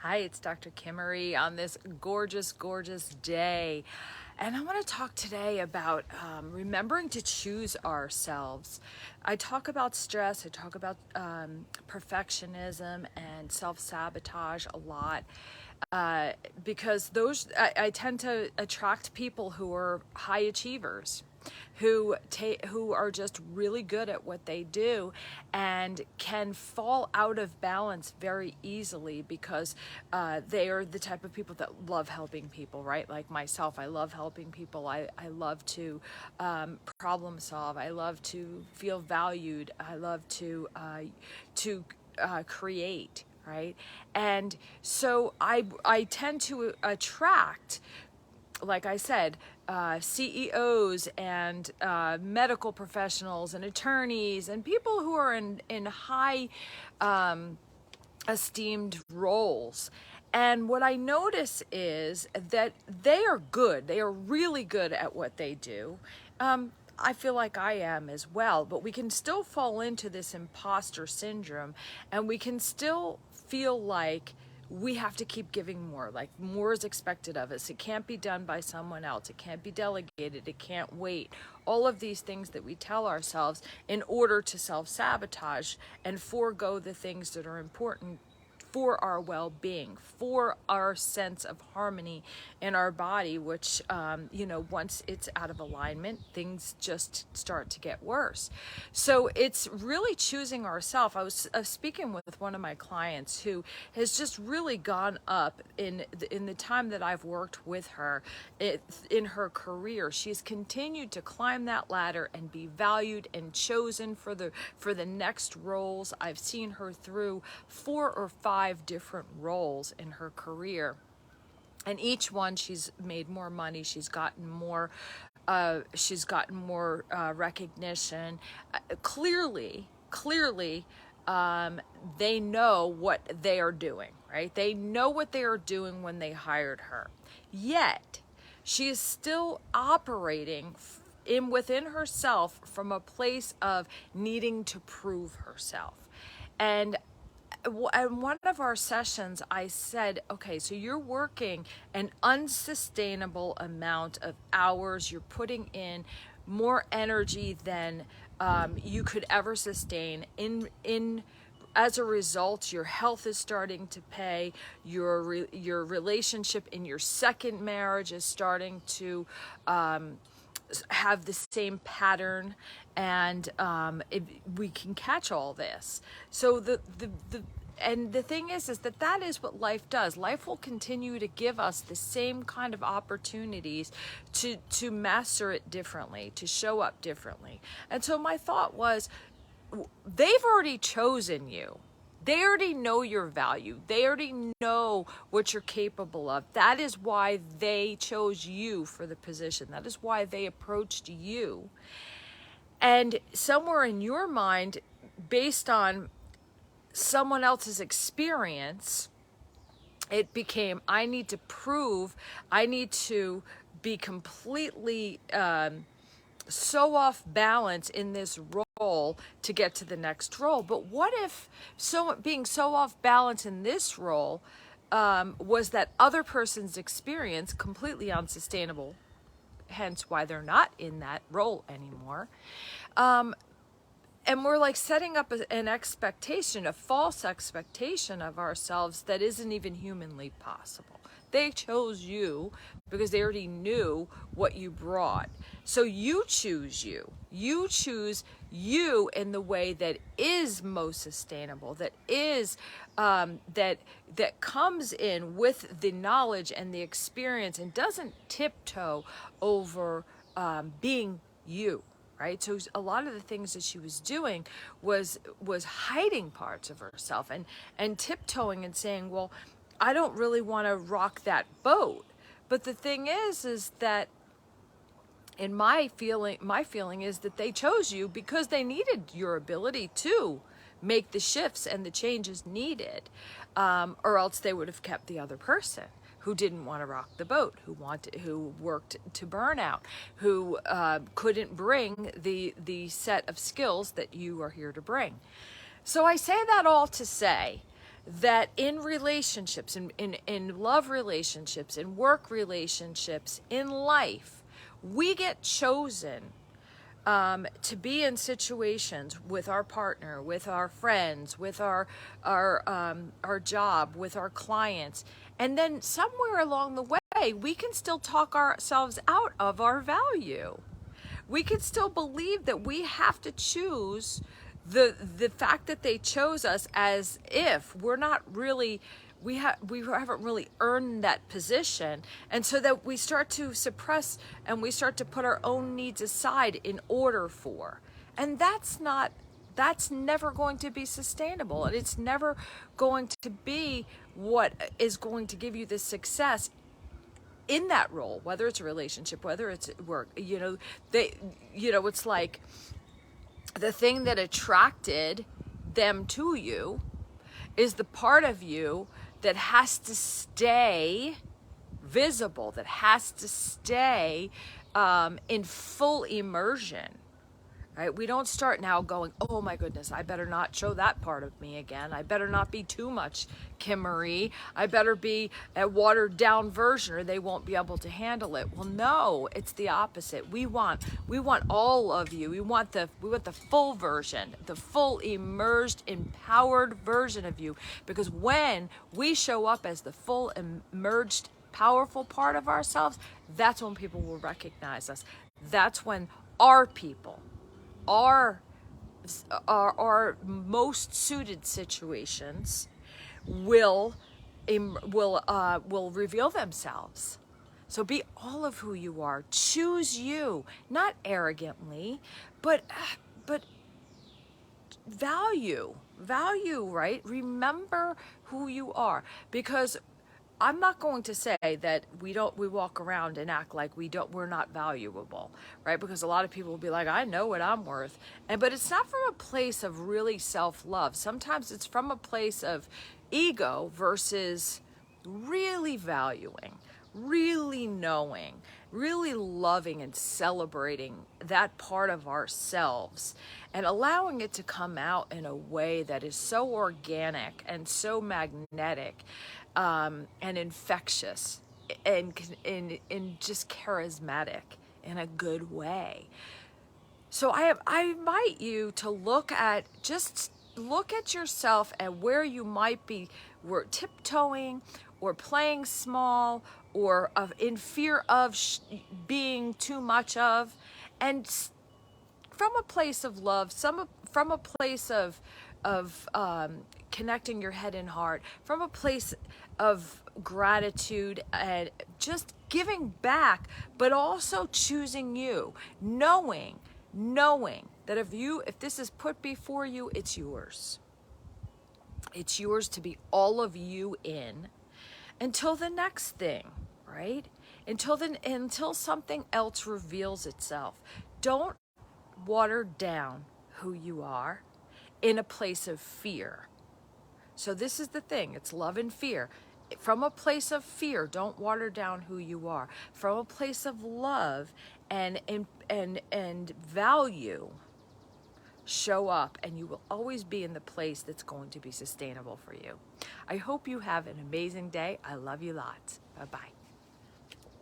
Hi, it's Dr. Kimmery on this gorgeous, gorgeous day. And I want to talk today about remembering to choose ourselves. I talk about stress, I talk about perfectionism and self sabotage a lot because I tend to attract people who are high achievers, who are just really good at what they do and can fall out of balance very easily because they are the type of people that love helping people, right? Like myself, I love helping people. I love to problem solve. I love to feel valued. I love to create, right? And so I tend to attract, like I said, CEOs and medical professionals and attorneys and people who are in high esteemed roles. And what I notice is that they are good. They are really good at what they do. I feel like I am as well, but we can still fall into this imposter syndrome and we can still feel like we have to keep giving more, like more is expected of us. It can't be done by someone else. It can't be delegated. It can't wait. All of these things that we tell ourselves in order to self-sabotage and forego the things that are important for our well-being, for our sense of harmony in our body, which, once it's out of alignment, things just start to get worse. So it's really choosing ourselves. I was speaking with one of my clients who has just really gone up in the time that I've worked with her in her career. She's continued to climb that ladder and be valued and chosen for the next roles. I've seen her through 4 or 5 different roles in her career, and each one she's made more money, she's gotten more recognition. Clearly, they know what they are doing, right? They know what they are doing when they hired her. Yet she is still operating within herself from a place of needing to prove herself. And in one of our sessions, I said, okay, so you're working an unsustainable amount of hours. You're putting in more energy than you could ever sustain. As a result, your health is starting to pay. Your relationship in your second marriage is starting to have the same pattern, and we can catch all this. So the thing is that is what life does. Life will continue to give us the same kind of opportunities to master it differently, to show up differently. And so my thought was, they've already chosen you. They already know your value. They already know what you're capable of. That is why they chose you for the position. That is why they approached you. And somewhere in your mind, based on someone else's experience, it became, I need to be completely so off balance in this role to get to the next role. But what if being so off balance in this role was that other person's experience completely unsustainable, hence why they're not in that role anymore. And we're like setting up an expectation, a false expectation of ourselves that isn't even humanly possible. They chose you because they already knew what you brought. So you choose you. You choose you in the way that is most sustainable, that is that comes in with the knowledge and the experience and doesn't tiptoe over being you. Right? So a lot of the things that she was doing was hiding parts of herself and tiptoeing and saying, well, I don't really want to rock that boat. But the thing is that in my feeling is that they chose you because they needed your ability to make the shifts and the changes needed, or else they would have kept the other person who didn't want to rock the boat, who worked to burnout, who couldn't bring the set of skills that you are here to bring. So I say that all to say that in relationships, in love relationships, in work relationships, in life, we get chosen to be in situations with our partner, with our friends, with our job, with our clients, and then somewhere along the way, we can still talk ourselves out of our value. We can still believe that we have to choose the fact that they chose us as if we're not really we haven't really earned that position, and so that we start to suppress and we start to put our own needs aside in order for, and that's never going to be sustainable, and it's never going to be what is going to give you the success in that role, whether it's a relationship, whether it's work. It's like the thing that attracted them to you is the part of you that has to stay visible, that has to stay in full immersion. Right? We don't start now going, oh my goodness, I better not show that part of me again. I better not be too much Kim Marie. I better be a watered down version or they won't be able to handle it. Well, no, it's the opposite. We want all of you. We want the full version, the full immersed, empowered version of you. Because when we show up as the full immersed, powerful part of ourselves, that's when people will recognize us. That's when our people, our most suited situations will reveal themselves. So be all of who you are. Choose you, not arrogantly, but value, right? Remember who you are, because I'm not going to say that we walk around and act like we're not valuable, right? Because a lot of people will be like, I know what I'm worth. But it's not from a place of really self-love. Sometimes it's from a place of ego versus really valuing, really knowing, really loving and celebrating that part of ourselves and allowing it to come out in a way that is so organic and so magnetic and infectious and just charismatic in a good way. So I invite you to look at yourself and where you might be tiptoeing or playing small or in fear of being too much of, and from a place of love, from a place of connecting your head and heart, from a place of gratitude and just giving back, but also choosing you, knowing that if this is put before you, it's yours. It's yours to be all of you in until the next thing, right? Until something else reveals itself. Don't water down who you are in a place of fear. So this is the thing, it's love and fear. From a place of fear, don't water down who you are. From a place of love and value, show up, and you will always be in the place that's going to be sustainable for you. I hope you have an amazing day. I love you lots. Bye-bye.